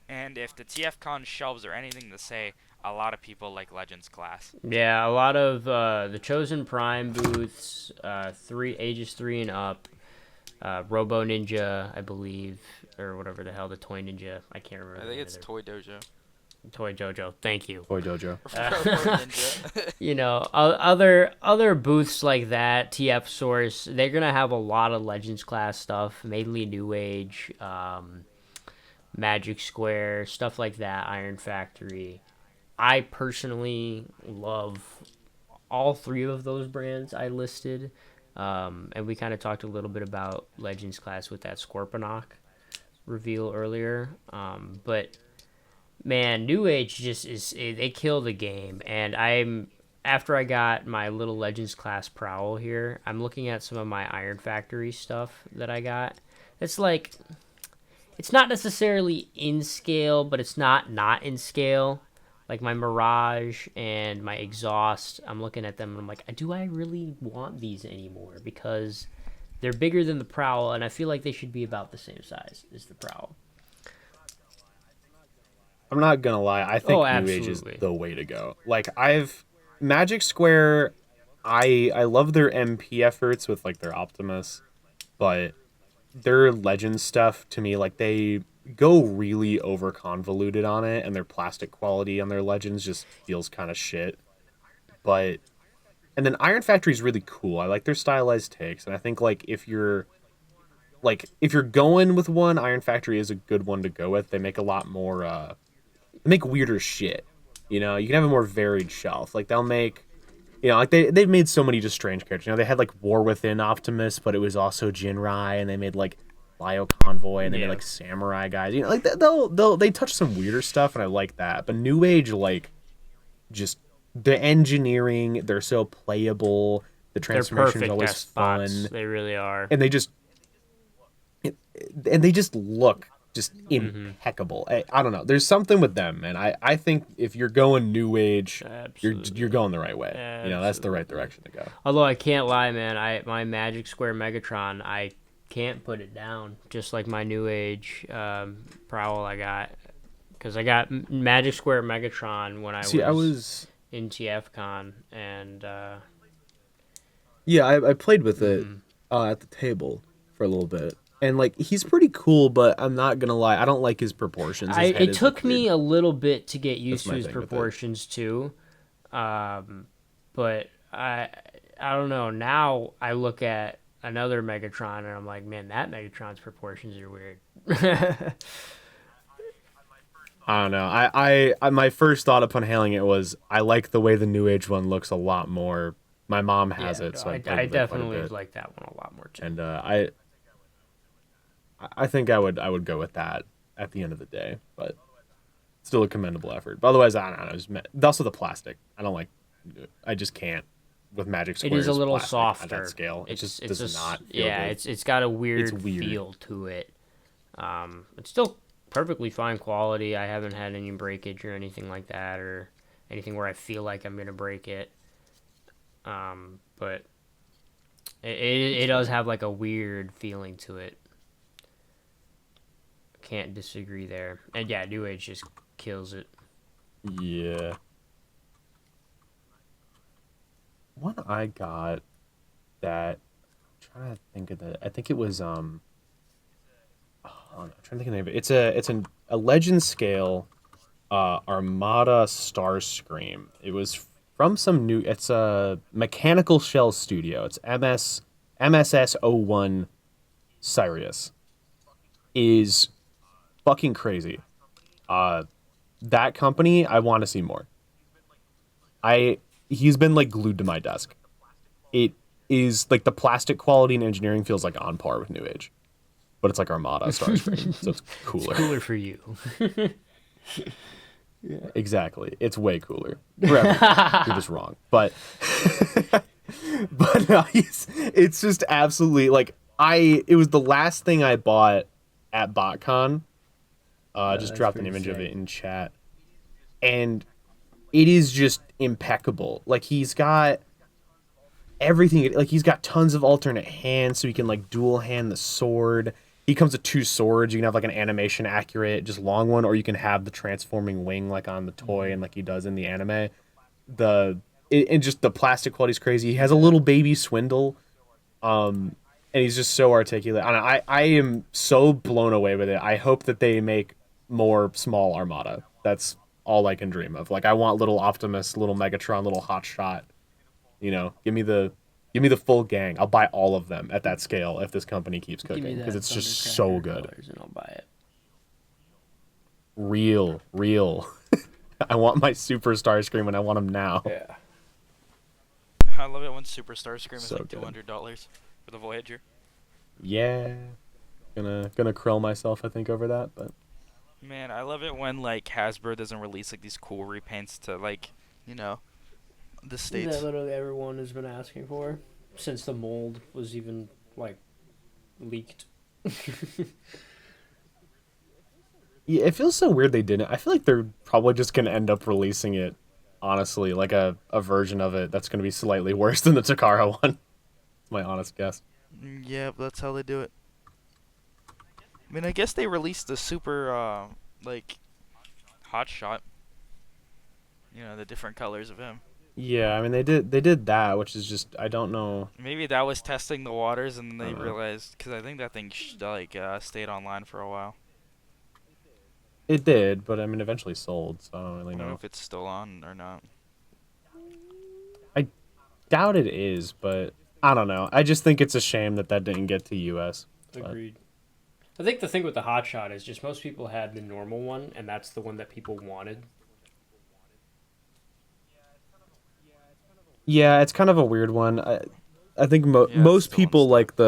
And if the TFCon shelves are anything to say, a lot of people like Legends class. Yeah, a lot of the Chosen Prime booths, ages 3 and up, Robo Ninja, I believe, or whatever the hell, the Toy Ninja. I can't remember. I the think name it's of Toy Dojo. their- Toy Jojo. Thank you. Toy Dojo. Ninja. Other booths like that, TF Source, they're gonna have a lot of Legends class stuff, mainly New Age, Magic Square, stuff like that. Iron Factory. I personally love all 3 of those brands I listed, and we kind of talked a little bit about Legends class with that Scorponok reveal earlier, but man, New Age just they kill the game, and after I got my little Legends class Prowl here, I'm looking at some of my Iron Factory stuff that I got. It's like, it's not necessarily in scale, but it's not in scale. Like my Mirage and my Exhaust, I'm looking at them and I'm like, do I really want these anymore? Because they're bigger than the Prowl, and I feel like they should be about the same size as the Prowl. I'm not gonna lie. I think New Age is absolutely. the way to go. Like Magic Square, I love their MP efforts with like their Optimus, but their Legends stuff to me, like they go really over convoluted on it, and their plastic quality on their Legends just feels kind of shit. But and then Iron Factory is really cool. I like their stylized takes, and I think if you're going with one, Iron Factory is a good one to go with. They make a lot more they make weirder shit. You know, you can have a more varied shelf. Like they'll make, like they've made so many just strange characters. You know, they had like War Within Optimus, but it was also Jinrai, and they made like Bio Convoy, and they made like Samurai guys. You know, like they touch some weirder stuff, and I like that. But New Age, like, just the engineering, they're so playable. The transformation's always fun. Spots. They really are. And they just look just impeccable. I don't know. There's something with them, man. I think if you're going New Age, you're going the right way. Absolutely. You know, that's the right direction to go. Although I can't lie, man, my Magic Square Megatron, I can't put it down. Just like my New Age Prowl I got, because I got Magic Square Megatron when I was in TFCon, and I played with it at the table for a little bit. And, like, he's pretty cool, but I'm not going to lie. I don't like his proportions. It took me a little bit to get used to his proportions, too. But I don't know. Now I look at another Megatron, and I'm like, man, that Megatron's proportions are weird. I don't know. I my first thought upon hailing it was, I like the way the New Age one looks a lot more. My mom has it, so I definitely like that one a lot more, too. And I think I would go with that at the end of the day, but still a commendable effort. But otherwise, I don't know. Also the plastic. I just can't with Magic Square. It is a little softer at that scale. It just does not feel good. It's got a weird feel to it. It's still perfectly fine quality. I haven't had any breakage or anything like that, or anything where I feel like I'm gonna break it. But it does have like a weird feeling to it. Can't disagree there. And yeah, New Age just kills it. Yeah. One I got that, I'm trying to think of I think it was I'm trying to think of the name of it. It's a Legend scale Armada Starscream. It was from it's a Mechanical Shell Studio. It's MSS01 Sirius. Is fucking crazy. That company, I want to see more. He's been like glued to my desk. It is like the plastic quality and engineering feels like on par with New Age, but it's like Armada Starscream, so it's cooler. It's cooler for you. Yeah, exactly. It's way cooler. Forever. You're just wrong, but it's just absolutely like it was the last thing I bought at BotCon. Just dropped an image of it in chat, and it is just impeccable. Like he's got everything. Like he's got tons of alternate hands, so he can like dual hand the sword. He comes with 2 swords. You can have like an animation accurate, just long one, or you can have the transforming wing like on the toy and like he does in the anime. And just the plastic quality is crazy. He has a little baby Swindle. And he's just so articulate. I am so blown away with it. I hope that they make more small Armada. That's all I can dream of. Like I want little Optimus, little Megatron, little Hotshot. You know, give me the full gang. I'll buy all of them at that scale if this company keeps cooking, because it's just so good. And I'll buy it. Real. I want my Super Starscream and I want him now. Yeah. I love it when Super Starscream is So like good. $200 for the Voyager. Yeah. Gonna krill myself, I think, over that, but Man, I love it when like Hasbro doesn't release like these cool repaints to like, the states. That literally everyone has been asking for since the mold was even like leaked. Yeah, it feels so weird they didn't. I feel like they're probably just gonna end up releasing it, honestly, like a version of it that's gonna be slightly worse than the Takara one. That's my honest guess. Yeah, that's how they do it. I mean, I guess they released the super, like, hot shot. You know, the different colors of him. Yeah, I mean they did that, which is just I don't know. Maybe that was testing the waters, and they Uh-huh. realized, because I think that thing stayed online for a while. It did, but I mean eventually sold, so I don't I really don't know know. if it's still on or not. Doubt it is, but I don't know. I just think it's a shame that didn't get to US. Agreed. I think the thing with the hot shot is just most people had the normal one, and that's the one that people wanted. Yeah, it's kind of a weird one. I think Yeah, it's most the one people stuck.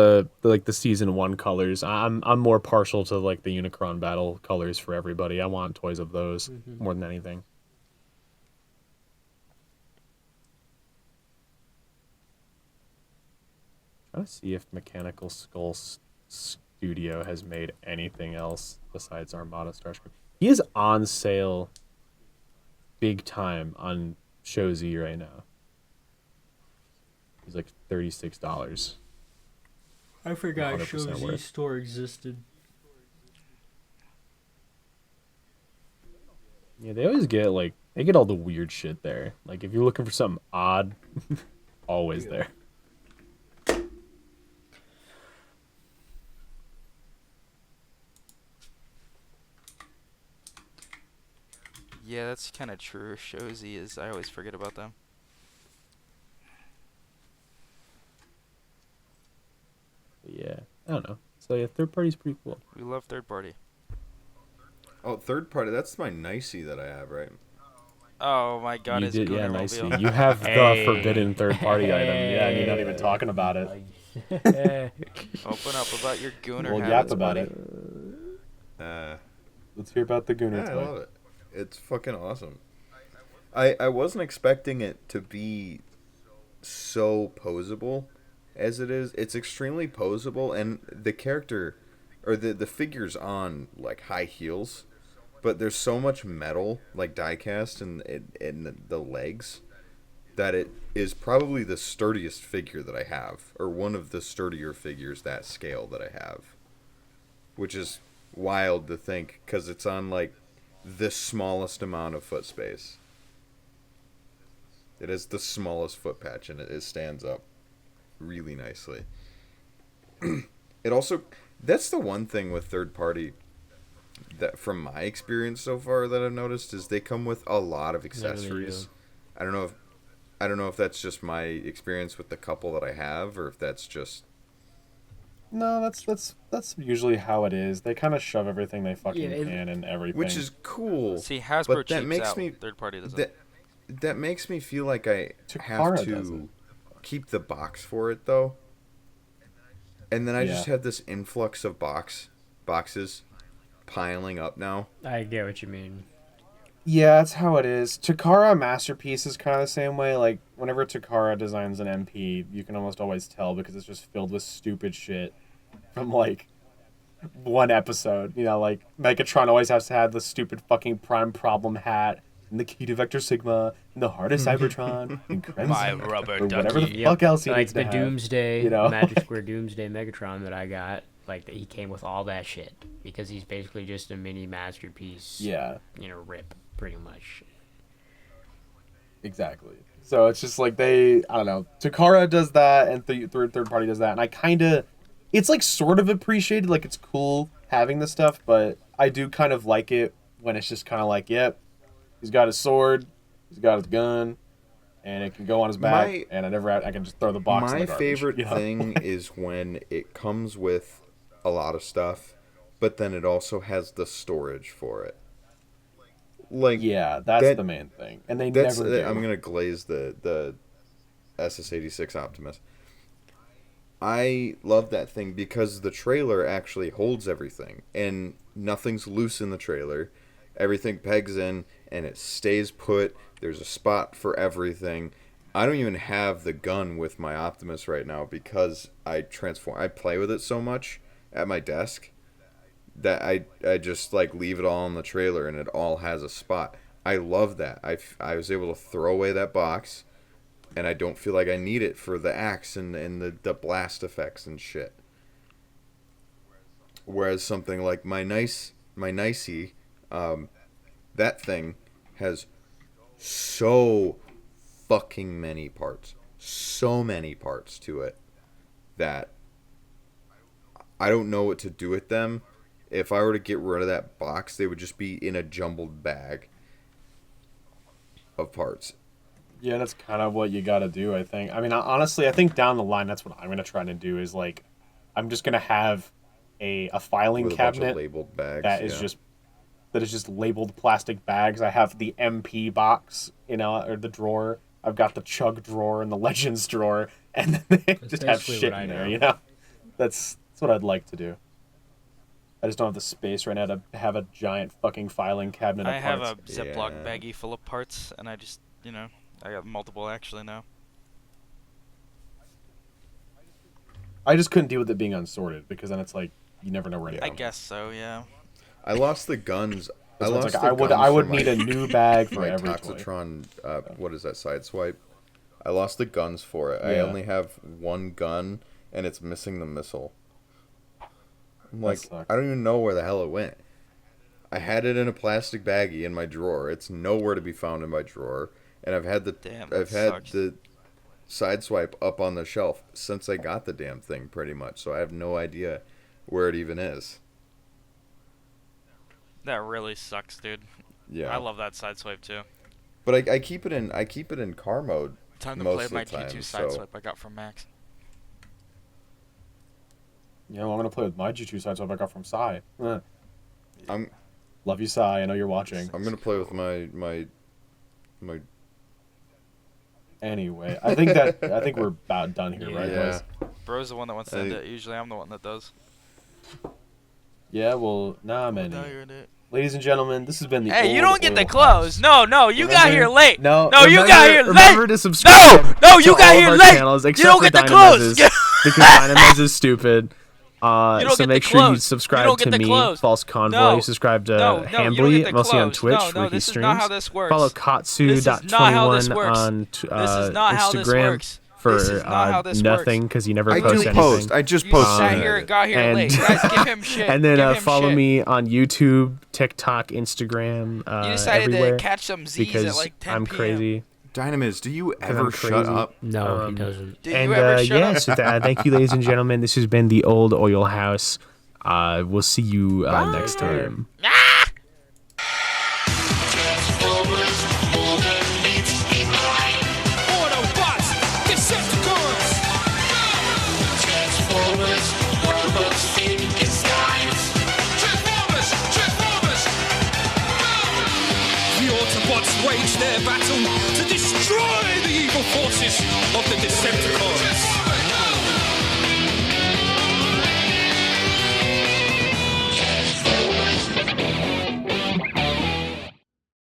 like the season 1 colors. I'm more partial to like the Unicron battle colors for everybody. I want toys of those more than anything. Trying to see if Mechanical Skull Studio has made anything else besides Armada Starscream. He is on sale big time on Show Z right now. He's like $36. I forgot 100% Show Z worth. store existed. Yeah, they always get like they get all the weird shit there. Like if you're looking for something odd, always there. Yeah, that's kind of true. Shozy is. I always forget about them. But yeah, I don't know. So yeah, third party's pretty cool. We love third party. Oh, third party. That's my Nicey that I have, right? Oh my God, You his did, yeah, Gooner nice. mobile. You have the Hey. forbidden third party item. Yeah, and you're not even talking about it. Open up about your Gooner We'll habits, yap about buddy. it. Let's hear about the Gooner Yeah, I toy. love it. It's fucking awesome. I wasn't expecting it to be so posable as it is. It's extremely posable, and the character, or the figure's on like high heels, but there's so much metal, like diecast, in the legs, that it is probably the sturdiest figure that I have, or one of the sturdier figures that scale that I have, which is wild to think because it's on like the smallest amount of foot space. It has the smallest foot patch, and it stands up really nicely. It also, that's the one thing with third party that from my experience so far that I've noticed is they come with a lot of accessories. I don't know if that's just my experience with the couple that I have, or if that's just No, that's usually how it is. They kind of shove everything they fucking Yeah, can in everything. which is cool. See, Hasbro but that cheaps makes out. me Third party doesn't. that makes me feel like I Takara have does to it. keep the box for it though. And then I just Yeah. have this influx of boxes piling up now. I get what you mean. Yeah, that's how it is. Takara Masterpiece is kind of the same way. Like, whenever Takara designs an MP, you can almost always tell because it's just filled with stupid shit from, like, one episode. You know, like, Megatron always has to have the stupid fucking Prime Problem hat, and the key to Vector Sigma, and the heart of Cybertron, and Crimson, rubber or whatever the Yep. fuck else he Like needs the to have. Doomsday, you know? Magic Square Doomsday Megatron that I got, like he came with all that shit because he's basically just a mini masterpiece. Yeah. Rip pretty much. Exactly. So it's just like I don't know. Takara does that, and third party does that, and I kind of, it's like sort of appreciated, like it's cool having this stuff, but I do kind of like it when it's just kind of like, yep, he's got his sword, he's got his gun, and it can go on his back, and I can just throw the box in My the garbage, favorite you know? thing is when it comes with a lot of stuff, but then it also has the storage for it. Like Yeah, that's that- the main thing, and they that's never do. I'm gonna glaze the SS86 Optimus. I love that thing because the trailer actually holds everything, and nothing's loose in the trailer. Everything pegs in, and it stays put. There's a spot for everything, I don't even have the gun with my Optimus right now because I play with it so much at my desk that I just like leave it all in the trailer and it all has a spot. I love that. I was able to throw away that box and I don't feel like I need it for the axe and the blast effects and shit. Whereas something like my Nicey, that thing has so fucking many parts. So many parts to it that I don't know what to do with them. If I were to get rid of that box, they would just be in a jumbled bag of parts. Yeah, that's kind of what you got to do, I think. I mean, honestly, I think down the line, that's what I'm going to try to do is, like, I'm just going to have a filing With a bunch of cabinet labeled bags, that is just labeled plastic bags. I have the MP box, or the drawer. I've got the Chug drawer and the Legends drawer, and then they just have basically shit what I in there, do. That's what I'd like to do. I just don't have the space right now to have a giant fucking filing cabinet of I have a parts. Ziploc Yeah. baggie full of parts, and I just, I got multiple actually now. I just couldn't deal with it being unsorted because then it's like you never know where to I go. guess so, yeah. I lost the guns. I So it's lost like, the I would guns for need my- a new bag for my every toy. Toxitron, what is that, Sideswipe? I lost the guns for it. I Yeah. only have one gun, and it's missing the missile. I'm like, sucks. I don't even know where the hell it went. I had it in a plastic baggie in my drawer. It's nowhere to be found in my drawer, and I've had Damn, that I've had sucks. the Sideswipe up on the shelf since I got the damn thing, pretty much. So I have no idea where it even is. That really sucks, dude. Yeah, I love that sideswipe too. but I keep it in car mode. Time to most play of my the time, G2 so- sideswipe I got from Max. Yeah, well, I'm gonna play with my G2 side, so I got from Psy. I'm Love you, Psy. I know you're watching. I'm gonna play with my Anyway, I think we're about done here, right, Yeah. guys? Bro's the one that wants to end I- it. Usually I'm the one that does. Yeah, well, nah, man. Now you're in it. Ladies and gentlemen, this has been the Hey, you Old don't get the Oil clothes. House. No, you got Remember- here late. No, you remember- got here late. Remember to subscribe. No, you to got all here of our late. channels, You except don't for get the Dynamez's, clothes. because Dynamez is stupid. You don't So get make the sure you clothes. You subscribe don't get to the me, clothes. False Convoy. No. Subscribe to No, you don't Hambly, get the mostly on clothes. Twitch, No, where he this is streams. not how this works. Follow This is not how this Katsu.21 works. on This is not how this Instagram works. for This is not how this nothing, works. because he never I posts do anything. post. I just You posted sat it. here and got here And- late. Guys, give him shit. And then Give him follow shit. me on YouTube, TikTok, Instagram, You decided everywhere, to catch some Z's because at like 10 I'm p.m. crazy. Dynamiz, do you I'm ever shut crazy. up? No, he doesn't. Did And you ever shut yeah, up? so thank you, ladies and gentlemen. This has been the Old Oil House. We'll see you next time. Autobots, Decepticons! Transformers, robots in disguise. Transformers! The Autobots wage their battle to destroy the evil forces of the Decepticons.